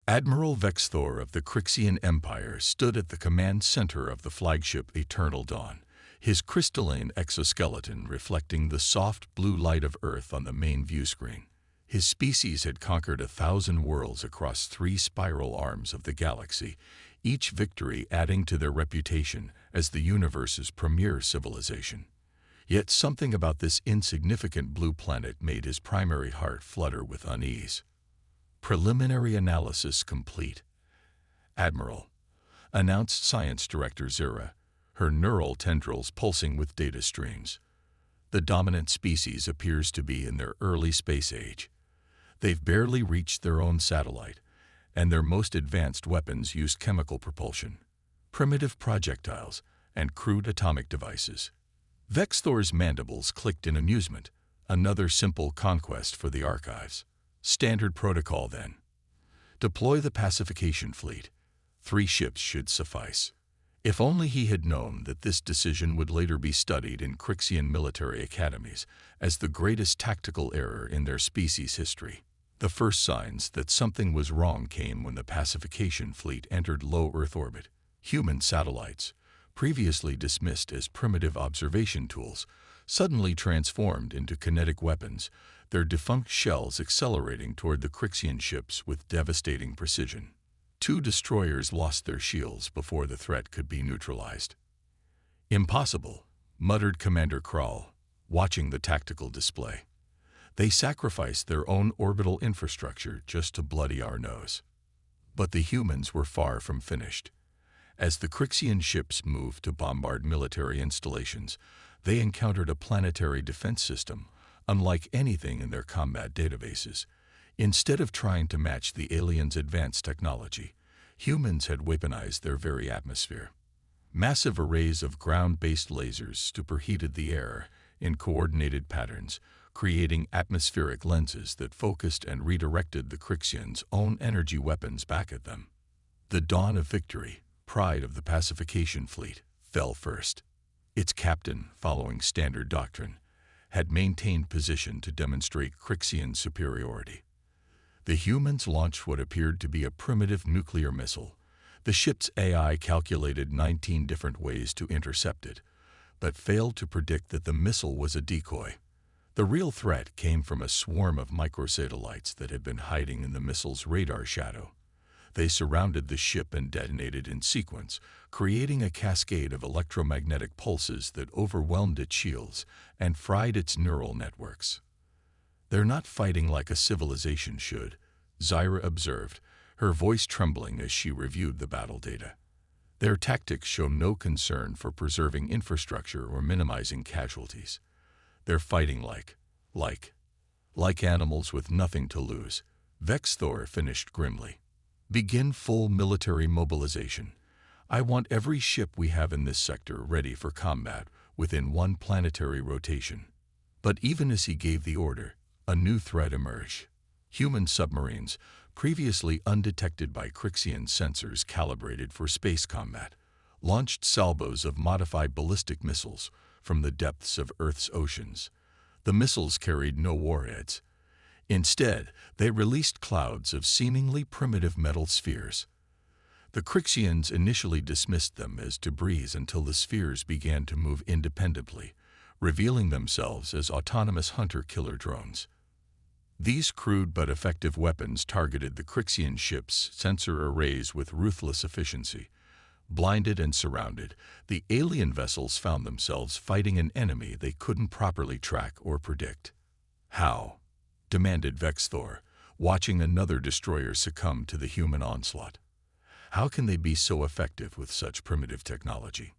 Admiral Vexthor of the Crixian Empire stood at the command center of the flagship Eternal Dawn, his crystalline exoskeleton reflecting the soft blue light of Earth on the main viewscreen. His species had conquered 1,000 worlds across 3 spiral arms of the galaxy, each victory adding to their reputation as the universe's premier civilization. Yet something about this insignificant blue planet made his primary heart flutter with unease. Preliminary analysis complete. Admiral, announced Science Director Zira, her neural tendrils pulsing with data streams. The dominant species appears to be in their early space age. They've barely reached their own satellite, and their most advanced weapons use chemical propulsion, primitive projectiles, and crude atomic devices. Vexthor's mandibles clicked in amusement, another simple conquest for the archives. Standard protocol then. Deploy the pacification fleet. 3 ships should suffice. If only he had known that this decision would later be studied in Crixian military academies as the greatest tactical error in their species' history. The first signs that something was wrong came when the pacification fleet entered low Earth orbit. Human satellites, previously dismissed as primitive observation tools, suddenly transformed into kinetic weapons, their defunct shells accelerating toward the Crixian ships with devastating precision. 2 destroyers lost their shields before the threat could be neutralized. Impossible, muttered Commander Krall, watching the tactical display. They sacrificed their own orbital infrastructure just to bloody our nose. But the humans were far from finished. As the Crixian ships moved to bombard military installations, they encountered a planetary defense system, unlike anything in their combat databases. Instead of trying to match the aliens' advanced technology, humans had weaponized their very atmosphere. Massive arrays of ground-based lasers superheated the air in coordinated patterns, creating atmospheric lenses that focused and redirected the Crixians' own energy weapons back at them. The dawn of victory, pride of the pacification fleet, fell first. Its captain, following standard doctrine, had maintained position to demonstrate Crixian superiority. The humans launched what appeared to be a primitive nuclear missile. The ship's AI calculated 19 different ways to intercept it, but failed to predict that the missile was a decoy. The real threat came from a swarm of microsatellites that had been hiding in the missile's radar shadow. They surrounded the ship and detonated in sequence, creating a cascade of electromagnetic pulses that overwhelmed its shields and fried its neural networks. They're not fighting like a civilization should, Zira observed, her voice trembling as she reviewed the battle data. Their tactics show no concern for preserving infrastructure or minimizing casualties. They're fighting like animals with nothing to lose. Vexthor finished grimly. Begin full military mobilization. I want every ship we have in this sector ready for combat within 1 planetary rotation. But even as he gave the order, a new threat emerged. Human submarines, previously undetected by Crixian sensors calibrated for space combat, launched salvos of modified ballistic missiles from the depths of Earth's oceans. The missiles carried no warheads. Instead, they released clouds of seemingly primitive metal spheres. The Crixians initially dismissed them as debris until the spheres began to move independently, revealing themselves as autonomous hunter-killer drones. These crude but effective weapons targeted the Crixian ships' sensor arrays with ruthless efficiency. Blinded and surrounded, the alien vessels found themselves fighting an enemy they couldn't properly track or predict. How? Demanded Vexthor, watching another destroyer succumb to the human onslaught. How can they be so effective with such primitive technology?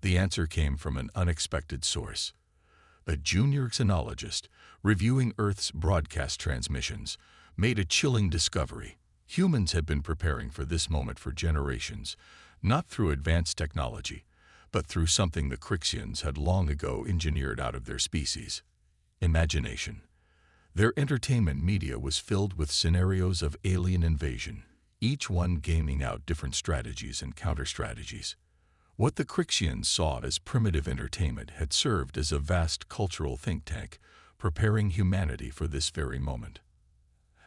The answer came from an unexpected source. A junior xenologist, reviewing Earth's broadcast transmissions, made a chilling discovery. Humans had been preparing for this moment for generations, not through advanced technology, but through something the Crixians had long ago engineered out of their species: imagination. Their entertainment media was filled with scenarios of alien invasion, each one gaming out different strategies and counter-strategies. What the Crixians saw as primitive entertainment had served as a vast cultural think tank, preparing humanity for this very moment.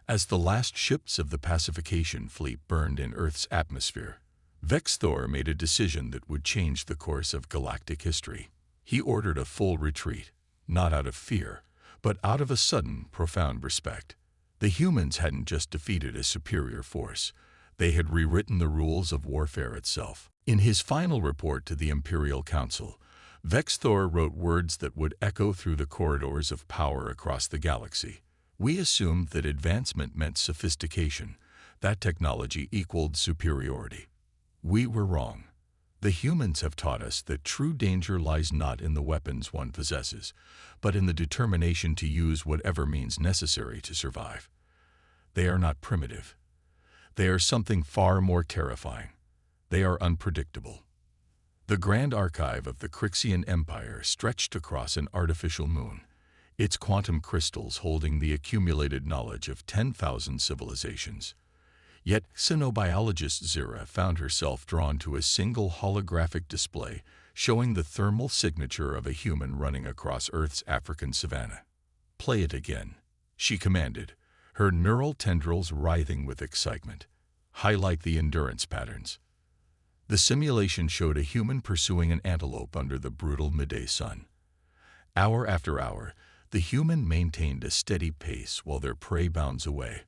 As the last ships of the pacification fleet burned in Earth's atmosphere, Vex Thor made a decision that would change the course of galactic history. He ordered a full retreat, not out of fear, but out of a sudden, profound respect. The humans hadn't just defeated a superior force, they had rewritten the rules of warfare itself. In his final report to the Imperial Council, Vex Thor wrote words that would echo through the corridors of power across the galaxy. We assumed that advancement meant sophistication, that technology equaled superiority. We were wrong. The humans have taught us that true danger lies not in the weapons one possesses, but in the determination to use whatever means necessary to survive. They are not primitive. They are something far more terrifying. They are unpredictable. The Grand Archive of the Crixian Empire stretched across an artificial moon, its quantum crystals holding the accumulated knowledge of 10,000 civilizations. Yet, xenobiologist Zira found herself drawn to a single holographic display showing the thermal signature of a human running across Earth's African savanna. "Play it again," she commanded, her neural tendrils writhing with excitement. "Highlight the endurance patterns." The simulation showed a human pursuing an antelope under the brutal midday sun. Hour after hour, the human maintained a steady pace while their prey bounds away,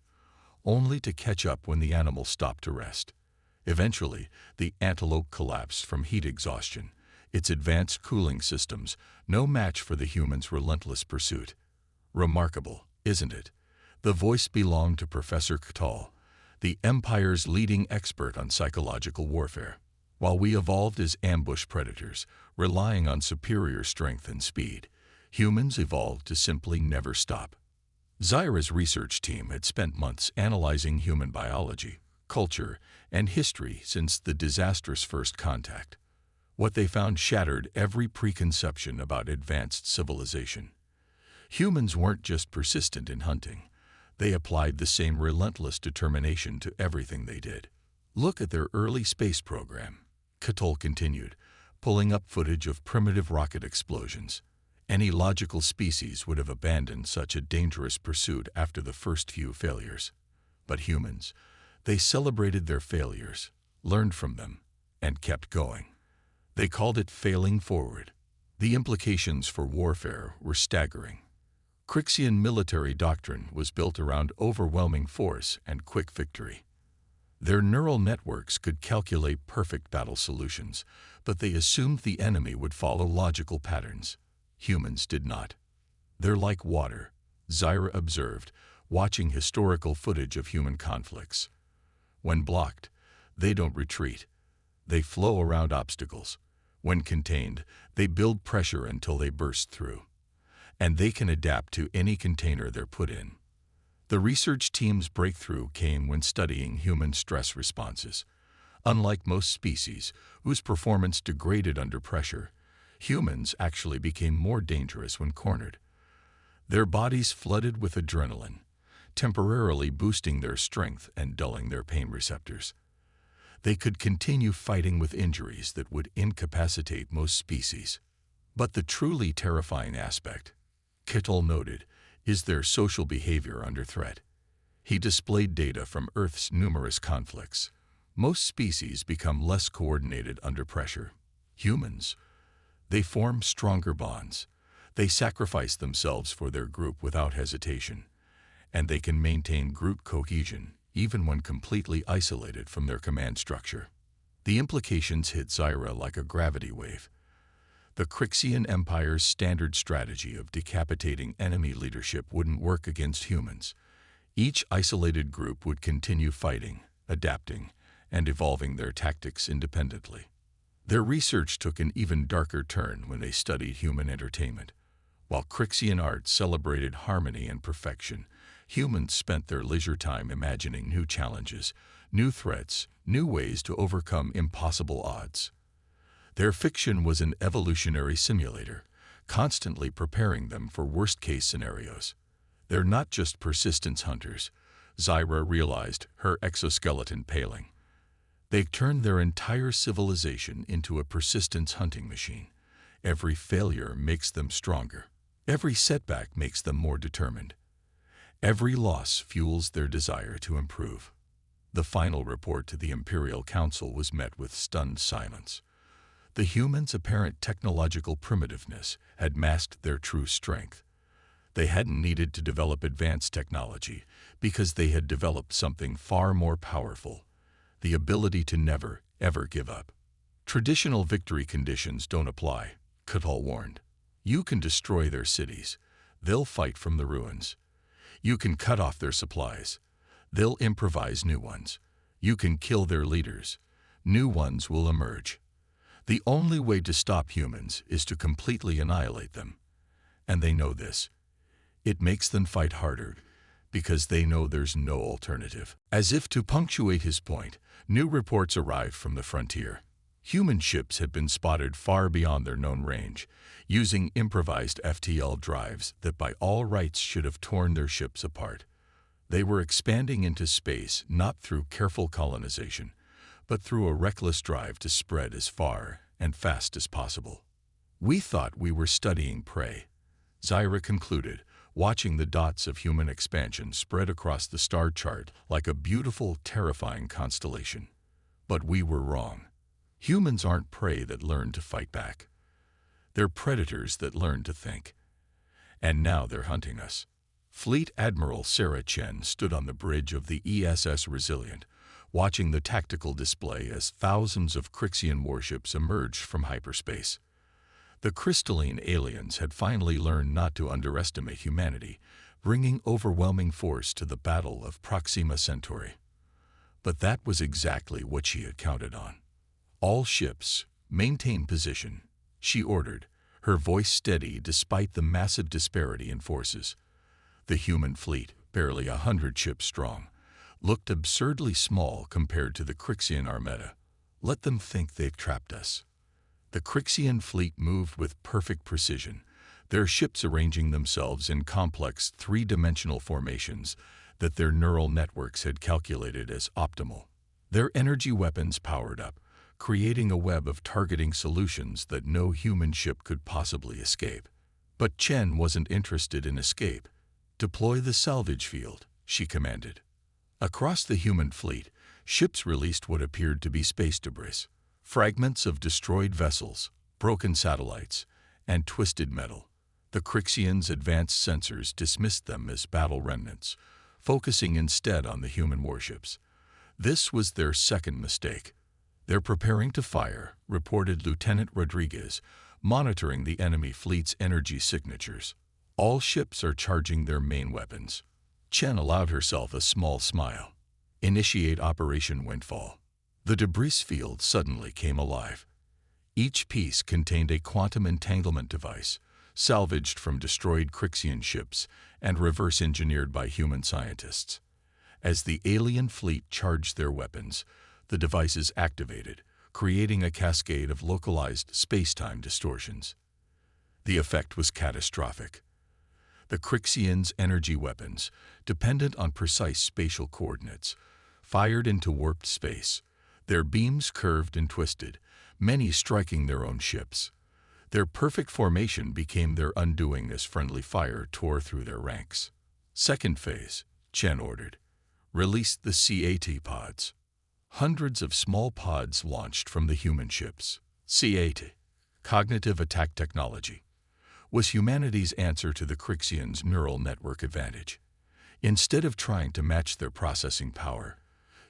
only to catch up when the animal stopped to rest. Eventually, the antelope collapsed from heat exhaustion, its advanced cooling systems no match for the human's relentless pursuit. Remarkable, isn't it? The voice belonged to Professor K'tal, the Empire's leading expert on psychological warfare. While we evolved as ambush predators, relying on superior strength and speed, humans evolved to simply never stop. Zyra's research team had spent months analyzing human biology, culture, and history since the disastrous first contact. What they found shattered every preconception about advanced civilization. Humans weren't just persistent in hunting. They applied the same relentless determination to everything they did. "Look at their early space program," K'tal continued, pulling up footage of primitive rocket explosions. Any logical species would have abandoned such a dangerous pursuit after the first few failures. But humans, they celebrated their failures, learned from them, and kept going. They called it failing forward. The implications for warfare were staggering. Crixian military doctrine was built around overwhelming force and quick victory. Their neural networks could calculate perfect battle solutions, but they assumed the enemy would follow logical patterns. Humans did not. "They're like water," Zyra observed, watching historical footage of human conflicts. When blocked, they don't retreat. They flow around obstacles. When contained, they build pressure until they burst through. And they can adapt to any container they're put in. The research team's breakthrough came when studying human stress responses. Unlike most species, whose performance degraded under pressure, humans actually became more dangerous when cornered. Their bodies flooded with adrenaline, temporarily boosting their strength and dulling their pain receptors. They could continue fighting with injuries that would incapacitate most species. But the truly terrifying aspect, K'tal noted, is their social behavior under threat. He displayed data from Earth's numerous conflicts. Most species become less coordinated under pressure. Humans, they form stronger bonds. They sacrifice themselves for their group without hesitation. And they can maintain group cohesion even when completely isolated from their command structure. The implications hit Zyra like a gravity wave. The Crixian Empire's standard strategy of decapitating enemy leadership wouldn't work against humans. Each isolated group would continue fighting, adapting, and evolving their tactics independently. Their research took an even darker turn when they studied human entertainment. While Crixian art celebrated harmony and perfection, humans spent their leisure time imagining new challenges, new threats, new ways to overcome impossible odds. Their fiction was an evolutionary simulator, constantly preparing them for worst-case scenarios. They're not just persistence hunters, Zyra realized, her exoskeleton paling. They've turned their entire civilization into a persistence hunting machine. Every failure makes them stronger. Every setback makes them more determined. Every loss fuels their desire to improve. The final report to the Imperial Council was met with stunned silence. The humans' apparent technological primitiveness had masked their true strength. They hadn't needed to develop advanced technology because they had developed something far more powerful: the ability to never, ever give up. Traditional victory conditions don't apply, Catal warned. You can destroy their cities. They'll fight from the ruins. You can cut off their supplies. They'll improvise new ones. You can kill their leaders. New ones will emerge. The only way to stop humans is to completely annihilate them. And they know this. It makes them fight harder because they know there's no alternative. As if to punctuate his point, new reports arrived from the frontier. Human ships had been spotted far beyond their known range, using improvised FTL drives that by all rights should have torn their ships apart. They were expanding into space not through careful colonization, but through a reckless drive to spread as far and fast as possible. We thought we were studying prey, Zyra concluded, watching the dots of human expansion spread across the star chart like a beautiful, terrifying constellation. But we were wrong. Humans aren't prey that learn to fight back. They're predators that learn to think. And now they're hunting us. Fleet Admiral Sarah Chen stood on the bridge of the ESS Resilient, watching the tactical display as thousands of Crixian warships emerged from hyperspace. The crystalline aliens had finally learned not to underestimate humanity, bringing overwhelming force to the battle of Proxima Centauri. But that was exactly what she had counted on. All ships, maintain position, she ordered, her voice steady despite the massive disparity in forces. The human fleet, barely 100 ships strong, looked absurdly small compared to the Crixian armada. Let them think they've trapped us. The Crixian fleet moved with perfect precision, their ships arranging themselves in complex three-dimensional formations that their neural networks had calculated as optimal. Their energy weapons powered up, creating a web of targeting solutions that no human ship could possibly escape. But Chen wasn't interested in escape. "Deploy the salvage field," she commanded. Across the human fleet, ships released what appeared to be space debris, fragments of destroyed vessels, broken satellites, and twisted metal. The Crixians' advanced sensors dismissed them as battle remnants, focusing instead on the human warships. This was their second mistake. "They're preparing to fire," reported Lieutenant Rodriguez, monitoring the enemy fleet's energy signatures. "All ships are charging their main weapons." Chen allowed herself a small smile. "Initiate Operation Windfall." The debris field suddenly came alive. Each piece contained a quantum entanglement device, salvaged from destroyed Crixian ships and reverse-engineered by human scientists. As the alien fleet charged their weapons, the devices activated, creating a cascade of localized space-time distortions. The effect was catastrophic. The Crixians' energy weapons, dependent on precise spatial coordinates, fired into warped space. Their beams curved and twisted, many striking their own ships. Their perfect formation became their undoing as friendly fire tore through their ranks. "Second phase," Chen ordered. "Release the CAT pods." Hundreds of small pods launched from the human ships. CAT, Cognitive Attack Technology, was humanity's answer to the Crixians' neural network advantage. Instead of trying to match their processing power,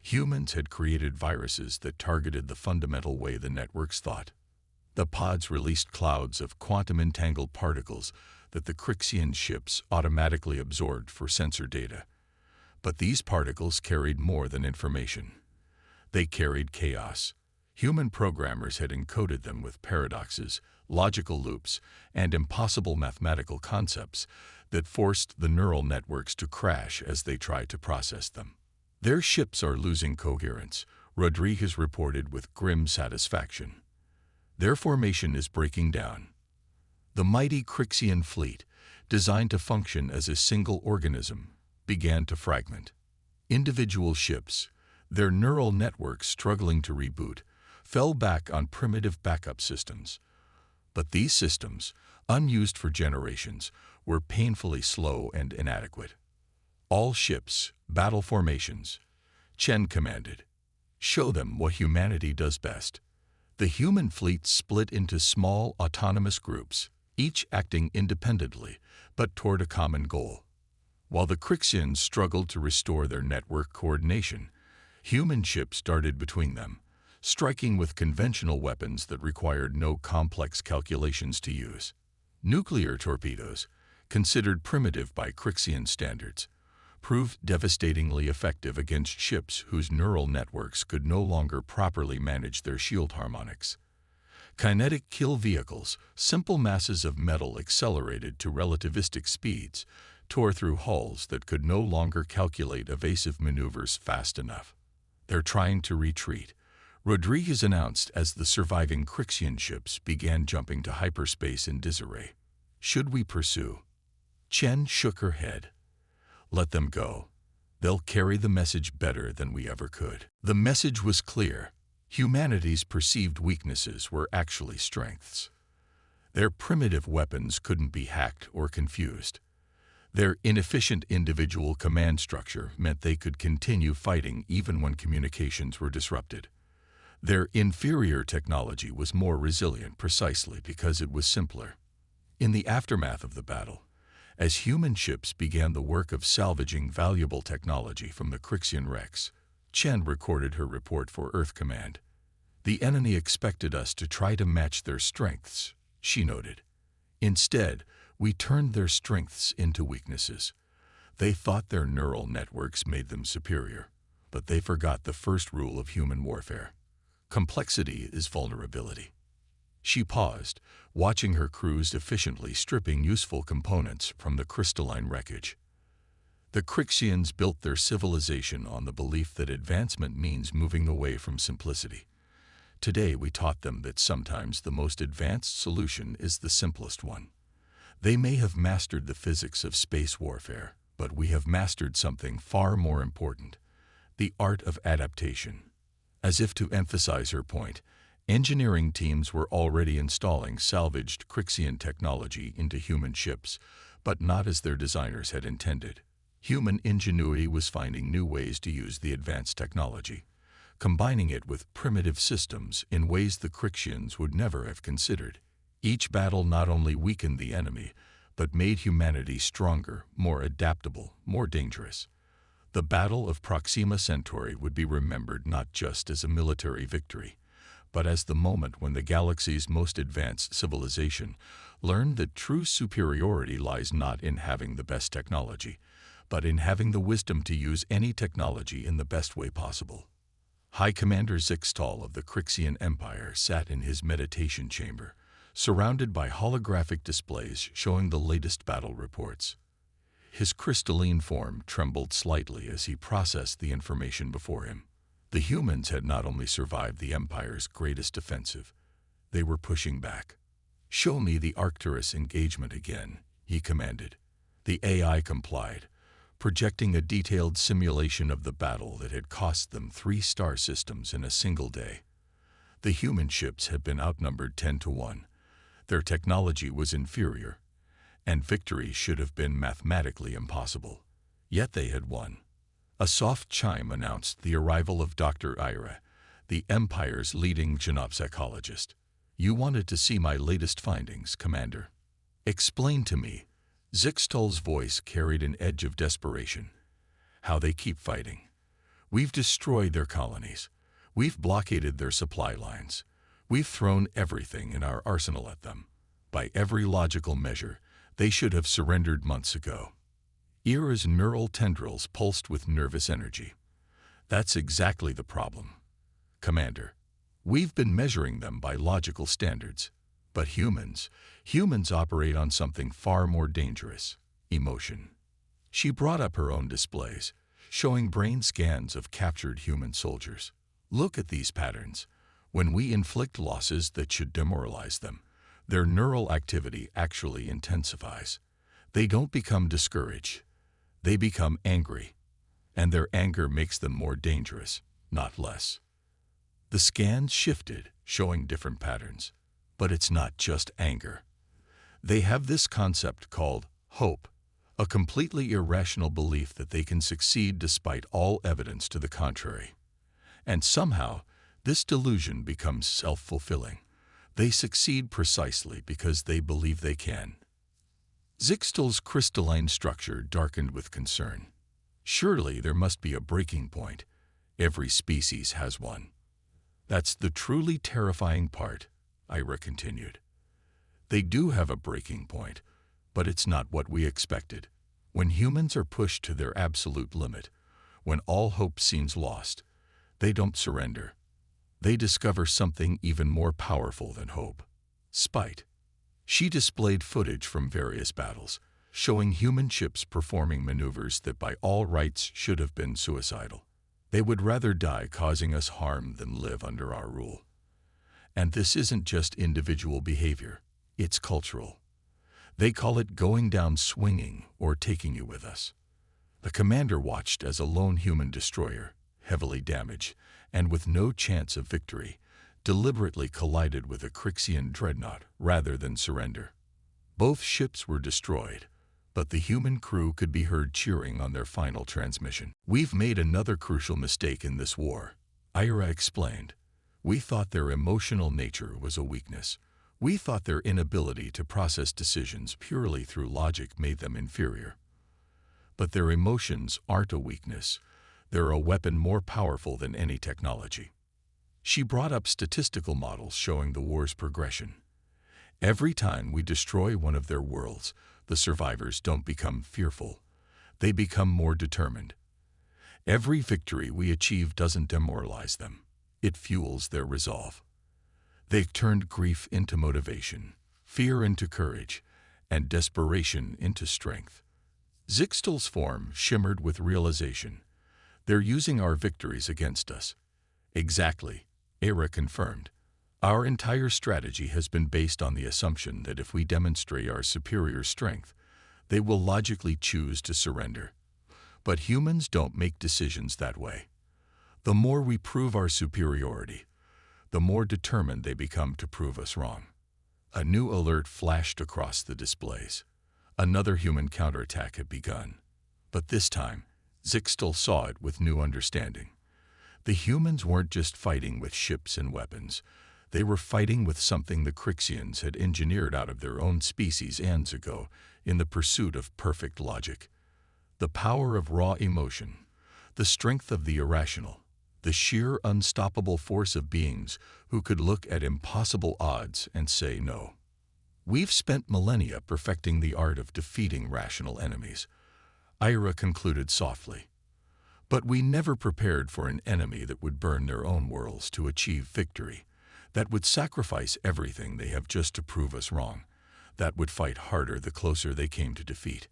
humans had created viruses that targeted the fundamental way the networks thought. The pods released clouds of quantum-entangled particles that the Crixian ships automatically absorbed for sensor data. But these particles carried more than information. They carried chaos. Human programmers had encoded them with paradoxes, logical loops, and impossible mathematical concepts that forced the neural networks to crash as they tried to process them. "Their ships are losing coherence," Rodriguez reported with grim satisfaction. "Their formation is breaking down." The mighty Crixian fleet, designed to function as a single organism, began to fragment. Individual ships, their neural networks struggling to reboot, fell back on primitive backup systems. But these systems, unused for generations, were painfully slow and inadequate. All ships, battle formations. Chen commanded. Show them what humanity does best. The human fleet split into small, autonomous groups, each acting independently, but toward a common goal. While the Crixians struggled to restore their network coordination, human ships darted between them, striking with conventional weapons that required no complex calculations to use. Nuclear torpedoes, considered primitive by Crixian standards, proved devastatingly effective against ships whose neural networks could no longer properly manage their shield harmonics. Kinetic kill vehicles, simple masses of metal accelerated to relativistic speeds, tore through hulls that could no longer calculate evasive maneuvers fast enough. They're trying to retreat, Rodriguez announced as the surviving Crixian ships began jumping to hyperspace in disarray. Should we pursue? Chen shook her head. Let them go. They'll carry the message better than we ever could. The message was clear. Humanity's perceived weaknesses were actually strengths. Their primitive weapons couldn't be hacked or confused. Their inefficient individual command structure meant they could continue fighting even when communications were disrupted. Their inferior technology was more resilient precisely because it was simpler. In the aftermath of the battle, as human ships began the work of salvaging valuable technology from the Crixian wrecks, Chen recorded her report for Earth Command. The enemy expected us to try to match their strengths, she noted. Instead, we turned their strengths into weaknesses. They thought their neural networks made them superior, but they forgot the first rule of human warfare. Complexity is vulnerability. She paused, watching her crews efficiently stripping useful components from the crystalline wreckage. The Crixians built their civilization on the belief that advancement means moving away from simplicity. Today we taught them that sometimes the most advanced solution is the simplest one. They may have mastered the physics of space warfare, but we have mastered something far more important, the art of adaptation. As if to emphasize her point, engineering teams were already installing salvaged Crixian technology into human ships, but not as their designers had intended. Human ingenuity was finding new ways to use the advanced technology, combining it with primitive systems in ways the Crixians would never have considered. Each battle not only weakened the enemy, but made humanity stronger, more adaptable, more dangerous. The Battle of Proxima Centauri would be remembered not just as a military victory, but as the moment when the galaxy's most advanced civilization learned that true superiority lies not in having the best technology, but in having the wisdom to use any technology in the best way possible. High Commander Zixtal of the Crixian Empire sat in his meditation chamber, surrounded by holographic displays showing the latest battle reports. His crystalline form trembled slightly as he processed the information before him. The humans had not only survived the Empire's greatest offensive, they were pushing back. "Show me the Arcturus engagement again," he commanded. The AI complied, projecting a detailed simulation of the battle that had cost them 3 star systems in a single day. The human ships had been outnumbered 10-1. Their technology was inferior, and victory should have been mathematically impossible. Yet they had won. A soft chime announced the arrival of Dr. Ira, the Empire's leading genopsychologist. "You wanted to see my latest findings, Commander." "Explain to me." Zixtal's voice carried an edge of desperation. "How they keep fighting. We've destroyed their colonies. We've blockaded their supply lines. We've thrown everything in our arsenal at them. By every logical measure, they should have surrendered months ago." Ira's neural tendrils pulsed with nervous energy. "That's exactly the problem, Commander. We've been measuring them by logical standards. But humans operate on something far more dangerous, emotion." She brought up her own displays, showing brain scans of captured human soldiers. "Look at these patterns. When we inflict losses that should demoralize them, their neural activity actually intensifies. They don't become discouraged. They become angry, and their anger makes them more dangerous, not less." The scans shifted, showing different patterns. But it's not just anger. They have this concept called hope, a completely irrational belief that they can succeed despite all evidence to the contrary. And somehow, this delusion becomes self-fulfilling. They succeed precisely because they believe they can. Zixtal's crystalline structure darkened with concern. Surely there must be a breaking point. Every species has one. That's the truly terrifying part, Ira continued. They do have a breaking point, but it's not what we expected. When humans are pushed to their absolute limit, when all hope seems lost, they don't surrender. They discover something even more powerful than hope: spite. She displayed footage from various battles, showing human ships performing maneuvers that by all rights should have been suicidal. They would rather die causing us harm than live under our rule. And this isn't just individual behavior, it's cultural. They call it going down swinging or taking you with us. The commander watched as a lone human destroyer, heavily damaged and with no chance of victory, deliberately collided with a Crixian dreadnought rather than surrender. Both ships were destroyed, but the human crew could be heard cheering on their final transmission. "We've made another crucial mistake in this war," Ira explained. "We thought their emotional nature was a weakness. We thought their inability to process decisions purely through logic made them inferior. But their emotions aren't a weakness. They're a weapon more powerful than any technology." She brought up statistical models showing the war's progression. Every time we destroy one of their worlds, the survivors don't become fearful. They become more determined. Every victory we achieve doesn't demoralize them. It fuels their resolve. They've turned grief into motivation, fear into courage, and desperation into strength. Zixtal's form shimmered with realization. They're using our victories against us. Exactly, Era confirmed. Our entire strategy has been based on the assumption that if we demonstrate our superior strength, they will logically choose to surrender. But humans don't make decisions that way. The more we prove our superiority, the more determined they become to prove us wrong. A new alert flashed across the displays. Another human counterattack had begun. But this time, Zixtal saw it with new understanding. The humans weren't just fighting with ships and weapons. They were fighting with something the Crixians had engineered out of their own species eons ago in the pursuit of perfect logic. The power of raw emotion, the strength of the irrational, the sheer unstoppable force of beings who could look at impossible odds and say no. "We've spent millennia perfecting the art of defeating rational enemies," Ira concluded softly. "But we never prepared for an enemy that would burn their own worlds to achieve victory, that would sacrifice everything they have just to prove us wrong, that would fight harder the closer they came to defeat.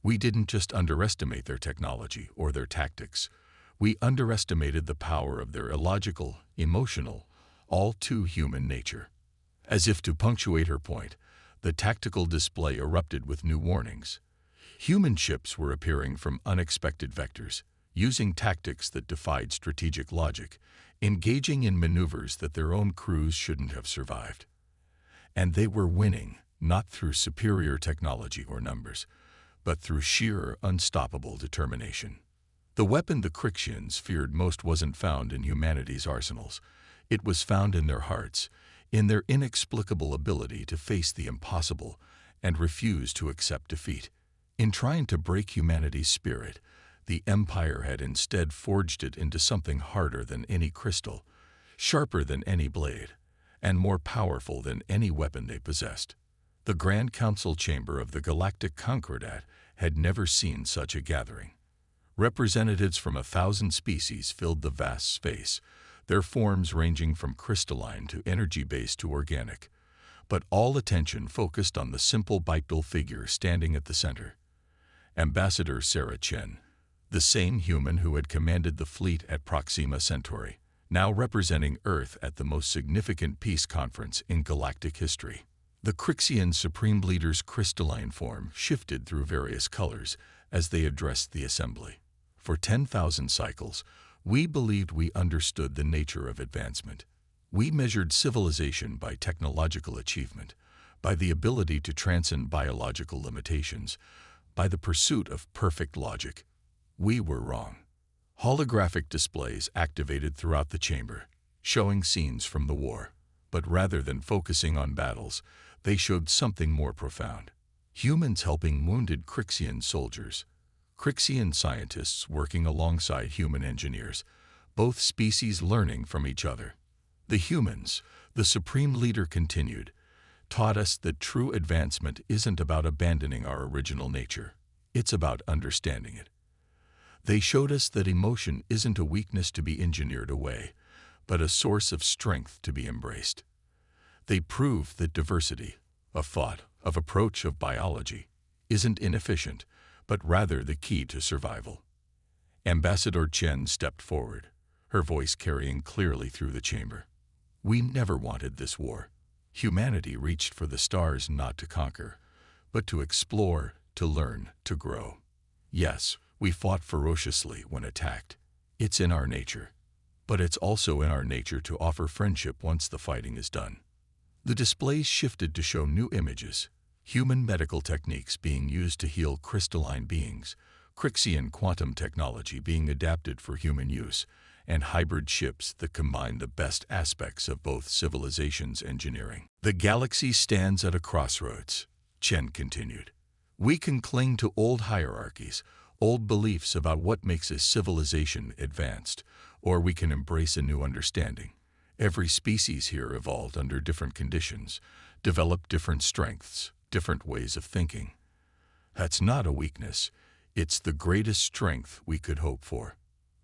We didn't just underestimate their technology or their tactics. We underestimated the power of their illogical, emotional, all too human nature." As if to punctuate her point, the tactical display erupted with new warnings. Human ships were appearing from unexpected vectors, using tactics that defied strategic logic, engaging in maneuvers that their own crews shouldn't have survived. And they were winning, not through superior technology or numbers, but through sheer, unstoppable determination. The weapon the Crixians feared most wasn't found in humanity's arsenals. It was found in their hearts, in their inexplicable ability to face the impossible and refuse to accept defeat. In trying to break humanity's spirit, the Empire had instead forged it into something harder than any crystal, sharper than any blade, and more powerful than any weapon they possessed. The Grand Council chamber of the Galactic Concordat had never seen such a gathering. Representatives from 1,000 species filled the vast space, their forms ranging from crystalline to energy-based to organic, but all attention focused on the simple bipedal figure standing at the center. Ambassador Sarah Chen, the same human who had commanded the fleet at Proxima Centauri, now representing Earth at the most significant peace conference in galactic history. The Crixian Supreme Leader's crystalline form shifted through various colors as they addressed the assembly. For 10,000 cycles, we believed we understood the nature of advancement. We measured civilization by technological achievement, by the ability to transcend biological limitations, by the pursuit of perfect logic. We were wrong. Holographic displays activated throughout the chamber, showing scenes from the war. But rather than focusing on battles, they showed something more profound. Humans helping wounded Crixian soldiers. Crixian scientists working alongside human engineers, both species learning from each other. The humans, the Supreme Leader continued, taught us that true advancement isn't about abandoning our original nature. It's about understanding it. They showed us that emotion isn't a weakness to be engineered away, but a source of strength to be embraced. They proved that diversity, of thought, of approach, of biology, isn't inefficient, but rather the key to survival. Ambassador Chen stepped forward, her voice carrying clearly through the chamber. We never wanted this war. Humanity reached for the stars not to conquer, but to explore, to learn, to grow. Yes, we fought ferociously when attacked. It's in our nature. But it's also in our nature to offer friendship once the fighting is done. The displays shifted to show new images, human medical techniques being used to heal crystalline beings, Crixian quantum technology being adapted for human use, and hybrid ships that combine the best aspects of both civilizations' engineering. The galaxy stands at a crossroads, Chen continued. We can cling to old hierarchies, old beliefs about what makes a civilization advanced, or we can embrace a new understanding. Every species here evolved under different conditions, developed different strengths, different ways of thinking. That's not a weakness. It's the greatest strength we could hope for.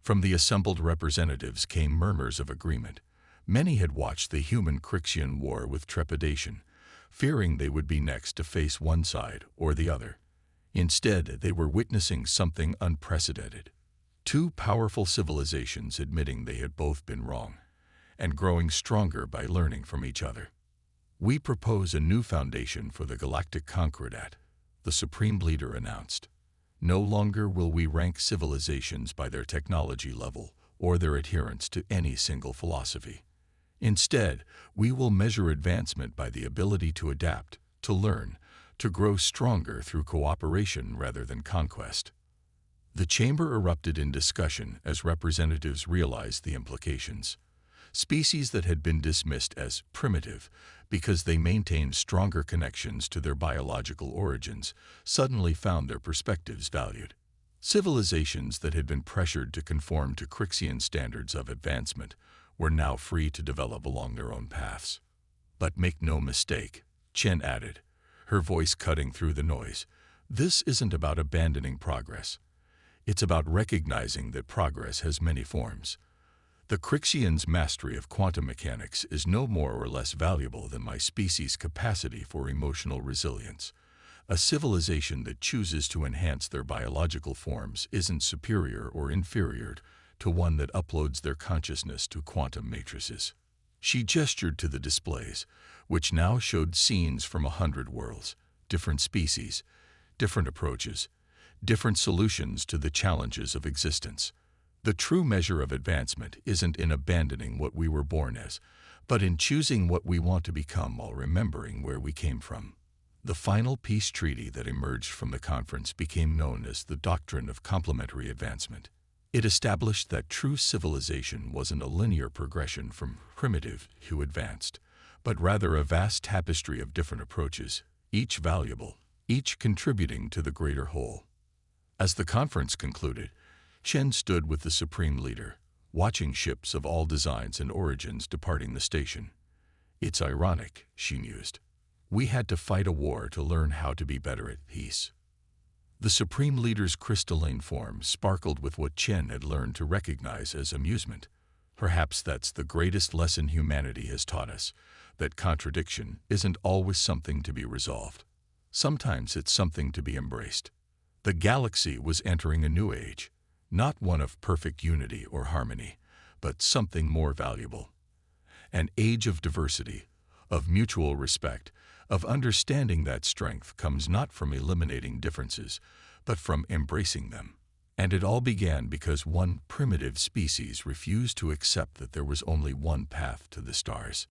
From the assembled representatives came murmurs of agreement. Many had watched the human Crixian war with trepidation, fearing they would be next to face one side or the other. Instead, they were witnessing something unprecedented. Two powerful civilizations admitting they had both been wrong, and growing stronger by learning from each other. We propose a new foundation for the Galactic Concordat, the Supreme Leader announced. No longer will we rank civilizations by their technology level or their adherence to any single philosophy. Instead, we will measure advancement by the ability to adapt, to learn, to grow stronger through cooperation rather than conquest. The chamber erupted in discussion as representatives realized the implications. Species that had been dismissed as primitive because they maintained stronger connections to their biological origins suddenly found their perspectives valued. Civilizations that had been pressured to conform to Crixian standards of advancement were now free to develop along their own paths. But make no mistake, Chen added, her voice cutting through the noise, this isn't about abandoning progress. It's about recognizing that progress has many forms. The Crixian's mastery of quantum mechanics is no more or less valuable than my species' capacity for emotional resilience. A civilization that chooses to enhance their biological forms isn't superior or inferior to one that uploads their consciousness to quantum matrices. She gestured to the displays, which now showed scenes from 100 worlds, different species, different approaches, different solutions to the challenges of existence. The true measure of advancement isn't in abandoning what we were born as, but in choosing what we want to become while remembering where we came from. The final peace treaty that emerged from the conference became known as the Doctrine of Complementary Advancement. It established that true civilization wasn't a linear progression from primitive to advanced, but rather a vast tapestry of different approaches, each valuable, each contributing to the greater whole. As the conference concluded, Chen stood with the Supreme Leader, watching ships of all designs and origins departing the station. It's ironic, she mused. We had to fight a war to learn how to be better at peace. The Supreme Leader's crystalline form sparkled with what Chen had learned to recognize as amusement. Perhaps that's the greatest lesson humanity has taught us, that contradiction isn't always something to be resolved. Sometimes it's something to be embraced. The galaxy was entering a new age. Not one of perfect unity or harmony, but something more valuable. An age of diversity, of mutual respect, of understanding that strength comes not from eliminating differences, but from embracing them. And it all began because one primitive species refused to accept that there was only one path to the stars.